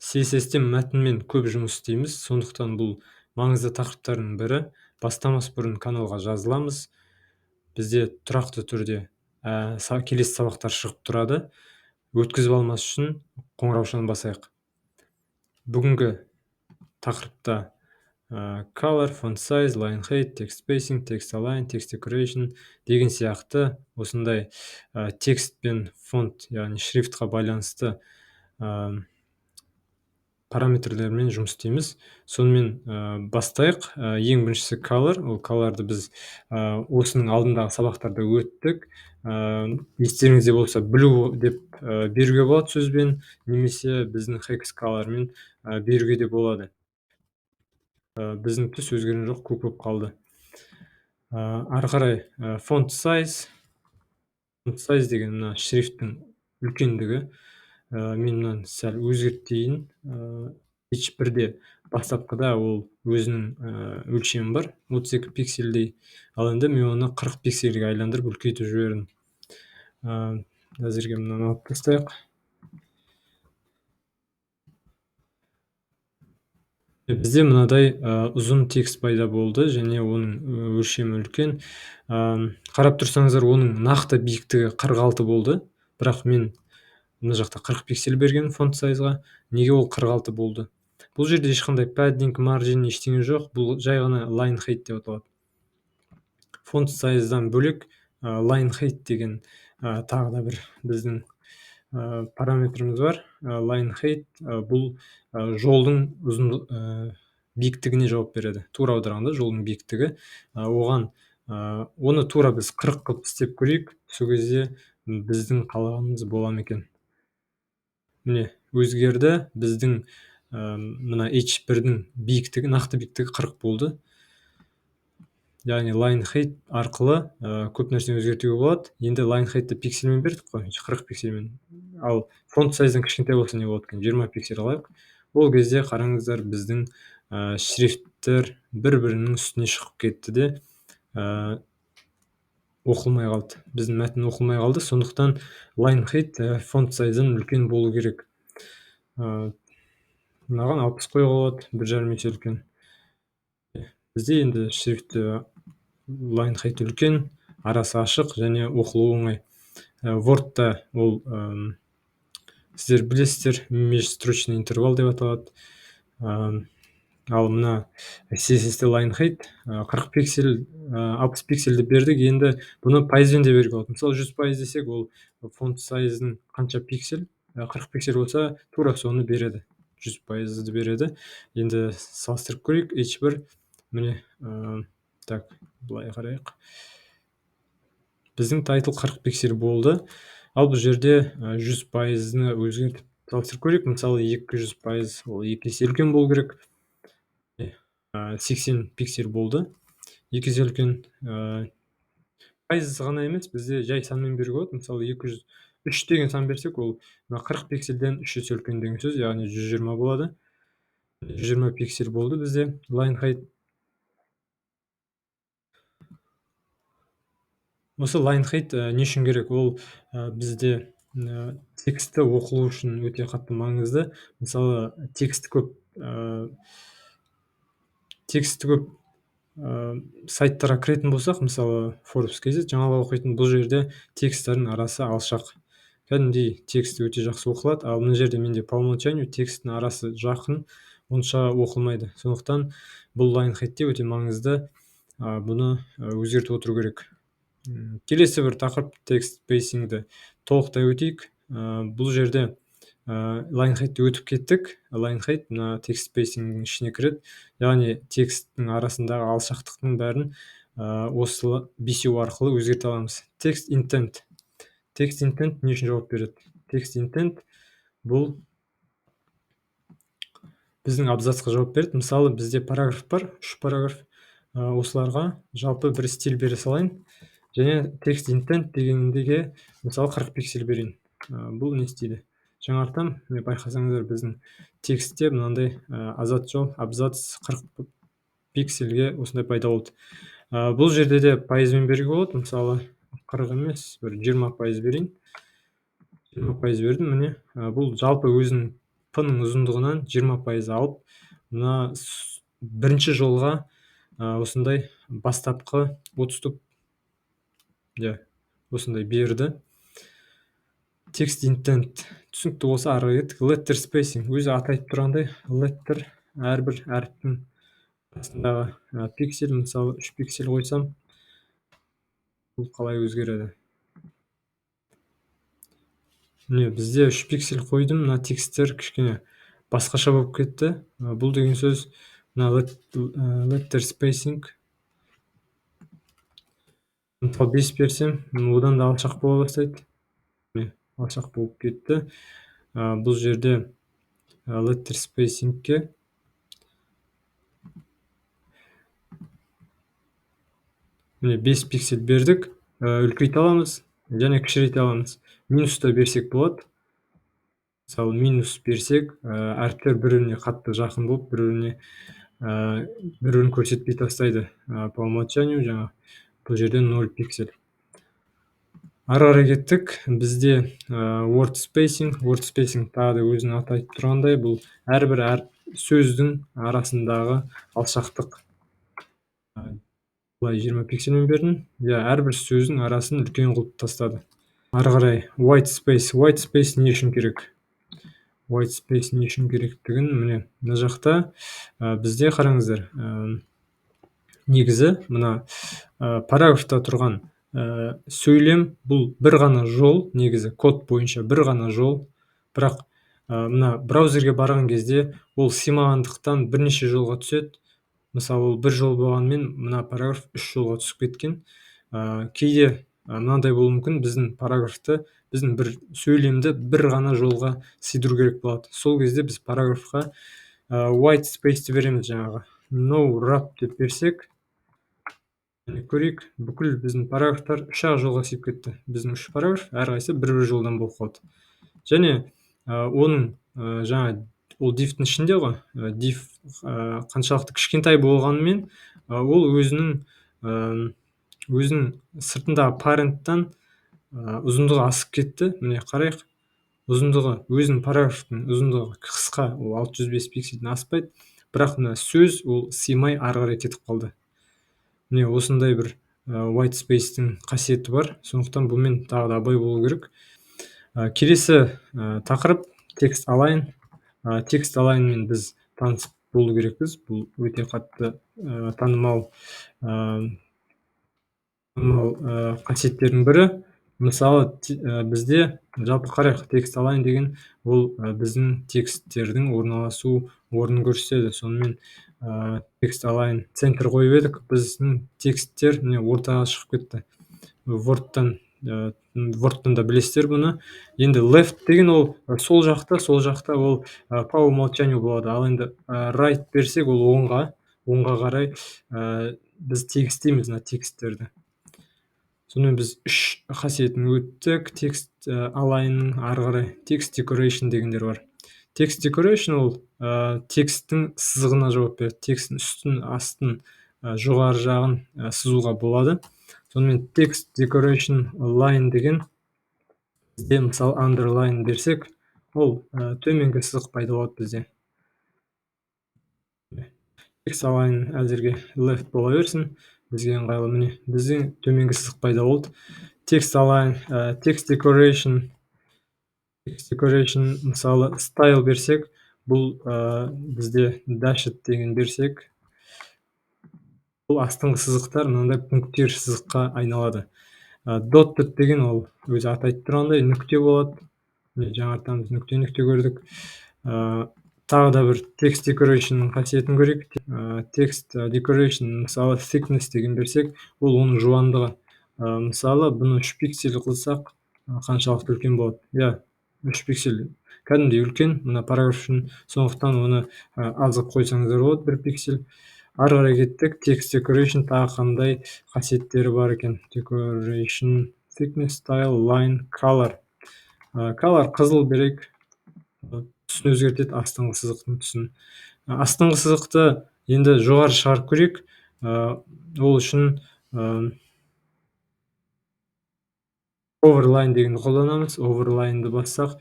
CSS-те мәтінмен көп жұмыс істейміз, сондықтан бұл маңызды тақырыптардың бірі. Бастамас бұрын каналға жазыламыз. Бізде тұрақты түрде келесі сабақтар шығып тұрады. Өткізіп алмас үшін қоңыраушаны басайық. Бүгінгі тақырыпта color, font size, line height, text spacing, text align, text decoration деген сияқты осындай текст пен фонт, яғни шрифтқа байланысты параметрлермен жұмыс істейміз. Сонымен бастайық. Ең біріншісі color. Ол colorды біз осының алдындағы сабақтарда өттік. Естеріңізде болса blue деп беруге болады сөзбен, немесе біздің hex colorмен беруге де болады. Біздің түс өзгерген жоқ, көп қалды. Ары қарай font size. Font size деген мына шрифттің үлкендігі. Мен мынаны сәл өзгертейін. H1-де бастапқыда ол өзінің өлшемі бар, 32 пиксельдей. Ал енді мен оны 40 пиксельге айландырып үлкейтіп жібердім. Әзірге мынаны алып тастайық. Бізде мынадай ұзын текст пайда болды, және оның өлшемі үлкен. Қарап тұрсаңыздар, оның нақты биіктігі 46 болды. Бірақ мен мына жақта 40 пиксель берген фонт сайзға. Неге ол 46 болды? Бұл жерде ешқандай padding, margin ештеңе жоқ. Бұл жай ғана line height деп аталады. Фонт сайздан бөлек line height деген тағы да бір біздің параметріміз бар. Line height бұл жолдың биіктігіне жауап береді. Тура аударғанда жолдың биіктігі. Оны тура біз 40 қылып істеп көрейік. Сол кезде біздің қалағанымыз бола ма екен? Міне, өзгерді. Біздің мына H1-дің биіктігі, нақты биіктігі 40 болды. Яғни line height арқылы көп нәрсені өзгертуге болады. Енді line height-ті пиксельмен бердік қой, 40 пиксельмен. Ал фонт сайздан кішкентай болса не болады екен? 20 пиксель алайық. Ол кезде қараңыздар, біздің шрифттер бір-бірінің үстіне шығып кетті де оқылмай қалды. Біздің мәтін оқылмай қалды. Сондықтан line height фонт сайздан үлкен болу керек. Мынаған 60 қоюға болады, 1,5 есе үлкен. Бізде енді шрифті line height үлкен, арасы ашық және оқылуы оңай. Word-та ол сіздер білесіздер, межстрочный интервал деп аталады. Ал мына CSS-те line height 40 пиксель, 60 пиксельді бердік. Енді бұны пайызбен де беруге болады. Мысалы 100% десек, ол фонт сайзының қанша пиксель? 40 пиксель болса, тура соны береді. 100%-ді береді. Енді салыстырып көрейік. H1, міне, так, былай қарайық. Біздің title 40 пиксель болды. Ал бұл жерде 100%-ны өзгертіп салыстырып көрейік. Мысалы 200%, ол 2 есе үлкен болу керек. 80 пиксель болды. 2 есе үлкен. Пайыз ғана емес, бізде жай санмен беруге болады. Мысалы 203 деген сан берсек, ол 40 пиксельден 3 есе үлкен деген сөз, яғни 120 болады. 120 пиксель болды бізде line height. Осы line height не үшін керек? Ол бізде тексті оқылу үшін өте қатты маңызды. Мысалы, тексті көп сайттарға кіретін болсақ, мысалы Forbes kz жаңалық оқитын, бұл жерде тексттің арасы алшақ. Кәдімгідей тексті өте жақсы оқылады. Ал мына жерде менде по умолчанию тексттің арасы жақын, онша оқылмайды. Сондықтан бұл line height-те өте маңызды. Бұны өзгертіп отыру керек. Келесі бір тақырып text spacing-ді толықтай өтейік. Бұл жерде line height-ті өтіп кеттік. Line height мына text spacing-дің ішіне кіреді. Яғни тексттің арасындағы алшақтықтың бәрін осы бесеу арқылы өзгерте аламыз. Text intent. Text intent не үшін жауап береді? Text intent бұл біздің абзацқа жауап береді. Мысалы, бізде параграф бар, 3 параграф. Осыларға жалпы бір стиль бере салайын. Және text intent дегендеге мысалы 40 пиксель берейін. Бұл не істейді? Жаңартам, байқасаңыздар, біздің текстте мынандай азат жол, абзац 40 пиксельге осындай пайда болды. Бұл жерде де пайызбен беруге болады. Мысалы, 40 емес, бір 20% берейін. 20% бердім, міне. Бұл жалпы өзінің п-ның ұзындығынан 20% алып, мына бірінші жолға осындай бастапқы 30 туп, осындай берді. Text intent түсінікті болса ары қарай кеттік. Letter spacing өзі аты айтып тұрғандай, letter әрбір әріптің арасындағы пиксель, мысалы 3 пиксель қойсам, бұл қалай өзгереді? Міне бізде 3 пиксель қойдым, мына тексттер кішкене басқаша болып кетті. Бұл деген сөз мына letter spacing мысалы 5 берсем, одан да алшақ бола бастайды. Алшақ болып кетті. Бұл жерде letter spacingке міне 5 пиксель бердік. Үлкейте аламыз және кішірейте аламыз. Минуста берсек болады. Мысалы минус берсек, әріптер бір-біріне қатты жақын болып, бір-бірін көрсетпей тастайды. По умолчанию жаңа бұл жерде 0 пиксель. Ары қарай кеттік. Бізде word spacing тағы да өзінің аты айтып тұрғандай, бұл әрбір сөздің арасындағы алшақтық. Бұлай 20 пиксельмен бердім. Әрбір сөздің арасын үлкен қылып тастады. Ары қарай white space не үшін керек? White space не үшін керектігін міне мына жақта бізде қараңыздар, негізі мына параграфта тұрған сөйлем бұл бір ғана жол, негізі код бойынша бір ғана жол, бірақ мына браузерге барған кезде ол симағандықтан бірнеше жолға түседі. Мысалы, ол бір жол болғанмен, мына параграф 3 жолға түсіп кеткен. Кейде мынандай болуы мүмкін, біздің параграфты, біздің бір сөйлемді бір ғана жолға сыйдыру керек болады. Сол кезде біз параграфқа white space береміз жаңағы. No wrap деп берсек, көрейік, бүкіл біздің параграфтар 3 жолға сыйып кетті. Біздің 3 параграф әрқайсысы бір жолдан болып қалды. Және оның жаңа ол div-тің ішінде ғой, div қаншалықты кішкентай болғанымен, ол өзінің сыртындағы паренттан ұзындығы асып кетті. Міне қарайық. Ұзындығы, өзінің параграфтың ұзындығы қысқа, ол 605 пиксельден аспайды. Бірақ мына сөз ол сыймай ары қарай кетіп қалды. Міне осындай бір white space-тің қасиеті бар. Сондықтан бұмен тағы да абай болу керек. Келесі тақырып text align. Text align-мен біз танысып болу керекпіз. Бұл өте қатты танымал қасиеттердің бірі. Мысалы, бізде жалпы қарайық, text align деген ол біздің тексттердің орналасу орнын көрсетеді. Сонымен text align центр қойып едік, біздің тексттер ортаға шығып кетті. Word'тан да білесіздер бұны. Енді left деген ол сол жақта ол по умолчанию болады. Ал енді right берсек, ол оңға қарай біз тегістейміз мына тексттерді. Сонымен біз 3 қасиетін өттік. Text align-ның ары қарай text decoration дегендер бар. Text decoration ол тексттің сызығына жауап береді. Тексттің үстін, астын, жоғары жағын сызуға болады. Сонымен text decoration line деген бізде мысалы underline берсек, ол төменгі сызық пайда болады бізде. Text align әзірге left бола берсін. Бізге ыңғайлы. Міне біздің төменгі сызық пайда болды. Text align, text decoration мысалы style берсек, бұл бізде dashed деген берсек, бұл астыңғы сызықтар мынандай пункттер сызыққа айналады. Dotted деген ол өзі аты айтып тұрғандай нүкте болады. Жаңартан біз нүкте көрдік. Тағы да бір text decoration қасиетін көрейік. Text decoration мысалы thickness деген берсек, ол оның жуандығы. Мысалы бұны 3 пиксель қылсақ, қаншалықты үлкен болады? 3 пиксель кәдімгідей үлкен. Мына параграф үшін, сондықтан оны азып қойсаңыздар болады, 1 пиксель. Ары қарай кеттік. Text decoration тағы қандай қасиеттері бар екен? Decoration, thickness, style, line, color. Color қызыл берейік. Түсін өзгертеді, астыңғы сызықтың түсін. Астыңғы сызықты енді жоғары шығарып көрейік. Ол үшін overline дегенді қолданамыз. Overline'ды бассақ,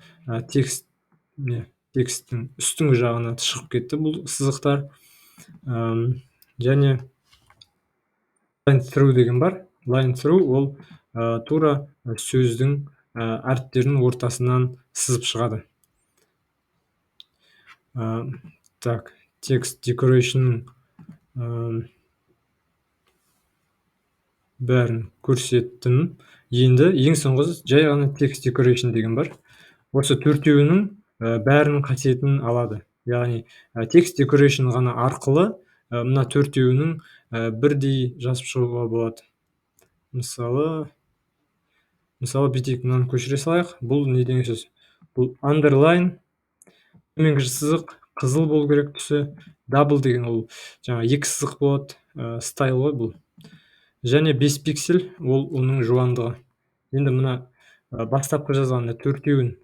тексттің үстіңгі жағына шығып кетті бұл сызықтар. Және line through деген бар. Line through ол тура сөздің әріптерінің ортасынан сызып шығады. Так, текст decoration бәрін көрсеттім. Енді ең соңғы жай ғана text decoration деген бар. Осы төртеуінің бәрінің қасиетін алады. Яғни text decoration ғана арқылы мына төртеуінің бірдей жазып шығуға болады. Мысалы бүйтейік, мынаны көшіре салайық. Бұл не деген сөз? Бұл underline, төменгі сызық қызыл болу керек түсі. Double деген ол жаңа екі сызық болады, стайл ғой бұл. Және 5 пиксель ол оның жуандығы. Енді мына бастапқы жазған төртеуін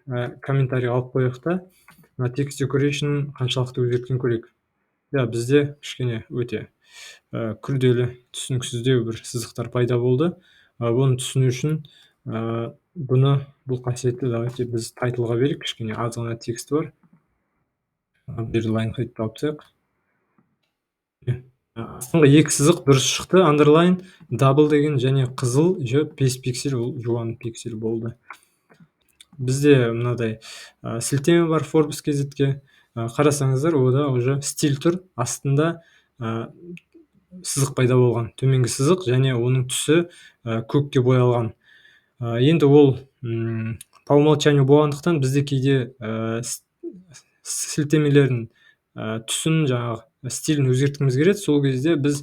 комментарий алып қояйық та, мына text decoration қаншалықты өзгерткен көрейік. Бізде кішкене өте күрделі, түсініксіздеу бір сызықтар пайда болды. Оны түсіну үшін бұл қасиетті давайте біз тайтлға берейік, кішкене аз ғана тексті бар. Бір line height алып тастайық. Астыңғы екі сызық дұрыс шықты, underline, double деген және қызыл 5 пиксель, ол жуан пиксель болды. Бізде мынадай сілтеме бар Forbes KZ-ке. Қарасаңыздар, ода уже стиль тұр, астында сызық пайда болған, төменгі сызық, және оның түсі көкке боялған. Енді ол по умолчанию болғандықтан бізде кейде сілтемелердің түсін, жаңағы стилін өзгерткіміз келеді. Сол кезде біз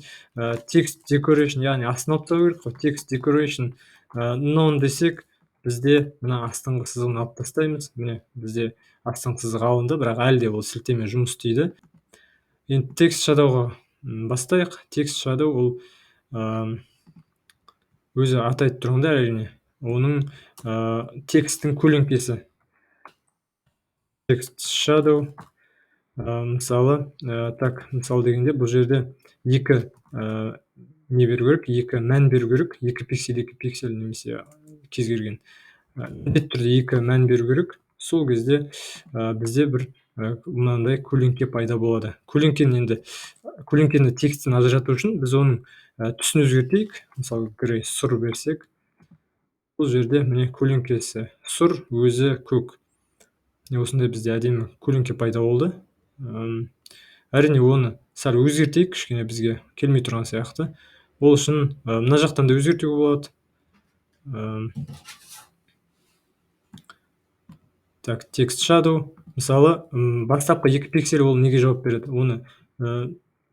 text decoration, яғни астын алып тастау керек қой. Text decoration none десек, бізде мына астыңғы сызығын алып тастаймыз. Міне бізде астыңғы сызық алынды, бірақ әлі де ол сілтеме жұмыс істейді. Енді text shadowға бастайық. Text shadow ол өзі атайды тұрғанда, әрине, оның текстің көлеңкесі. Text shadow мысалы дегенде бұл жерде екі не беру керек, екі мән беру керек, 2 пиксель немесе кез келген міндетті түрде 2 мән беру керек. Сол кезде бізде бір мынандай көлеңке пайда болады. Көлеңкені тексттен ажырату үшін біз оның түсін өзгертейік. Мысалы грей сұр берсек, бұл жерде міне көлеңкесі сұр, өзі көк. Осындай бізде әдемі көлеңке пайда болды. Әрине оны сәл өзгертейік, кішкене бізге келмей тұрған сияқты. Ол үшін мына жақтан да өзгертуге болады. Так, text shadow. Мысалы, бастапқы 2 пиксель ол неге жауап береді? Оны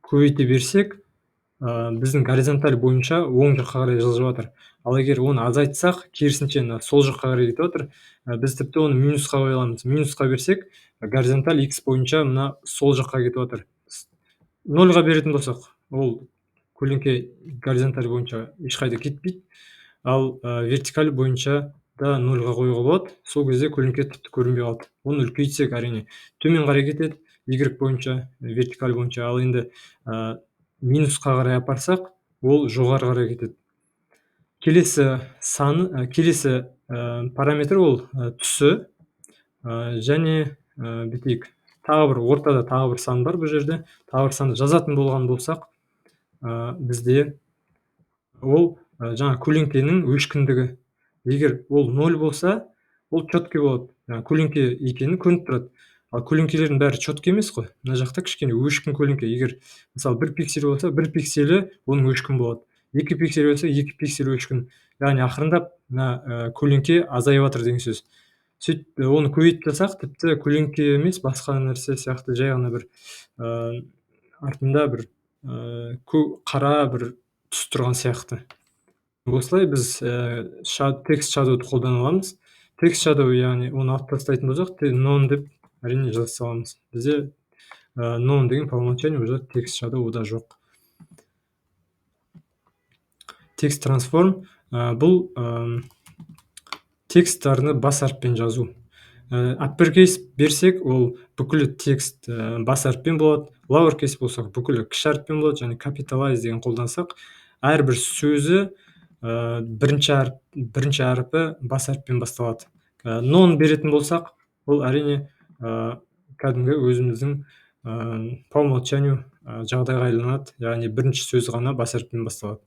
көбейте берсек, біздің горизонталь бойынша оң жаққа қарай жылжып жатыр. Ал егер оны азайтсақ, керісінше сол жаққа қарай кетіп жатыр. Біз тіпті оны минусқа қоя аламыз. Минусқа берсек, горизонталь x бойынша мына сол жаққа кетіп жатыр. 0-ға беретін болсақ, ол көлеңке горизонталь бойынша ешқайда кетпейді. Ал вертикаль бойынша да 0-ға қоюға болады. Сол кезде көлеңке тіпті көрінбей қалды. Оны үлкейтсек, әрине, төмен қарай кетеді, y бойынша, вертикаль бойынша. Ал енді минусқа қарай апарсақ, ол жоғары қарай кетеді. Келесі параметр ол түсі, және бүйтейік. Ортада тағы бір сан бар бұл жерде. Тағы бір санды жазатын болған болсақ, бізде ол жаңа көлеңкенің өшкіндігі. Егер ол 0 болса, ол четкий болады. Көлеңке екені көрініп тұрады. Ал көлеңкелердің бәрі четкий емес қой. Мына жақта кішкене өшкін көлеңке. Егер мысалы 1 пиксель болса, 1 пикселі оның өшкін болады. 2 пиксель болса, 2 пиксель өшкін. Яғни ақырындап көлеңке азайып жатыр деген сөз. Сөйтіп оны көбейтіп жасақ, тіпті көлеңке емес, басқа нәрсе сияқты жай ғана бір артында бір қара бір түс тұрған сияқты. Осылай біз text shadow'ды қолдана аламыз. Text shadow, яғни оны алып тастайтын болсақ, none деп әрине жаза саламыз. Бізде none деген по умолчанию уже text shadow ода жоқ. Text transform бұл тексттарны бас әріппен жазу. Uppercase берсек, ол бүкілі текст бас әріппен болады. Lowercase болсақ, бүкілі кіші әріппен болады. Және capitalize деген қолдансақ, әрбір сөзі бірінші әріпі бас әріппен басталады. None беретін болсақ, ол әрине кәдімгі өзіміздің по умолчанию жағдайға айланады. Яғни бірінші сөз ғана бас әріптен басталады.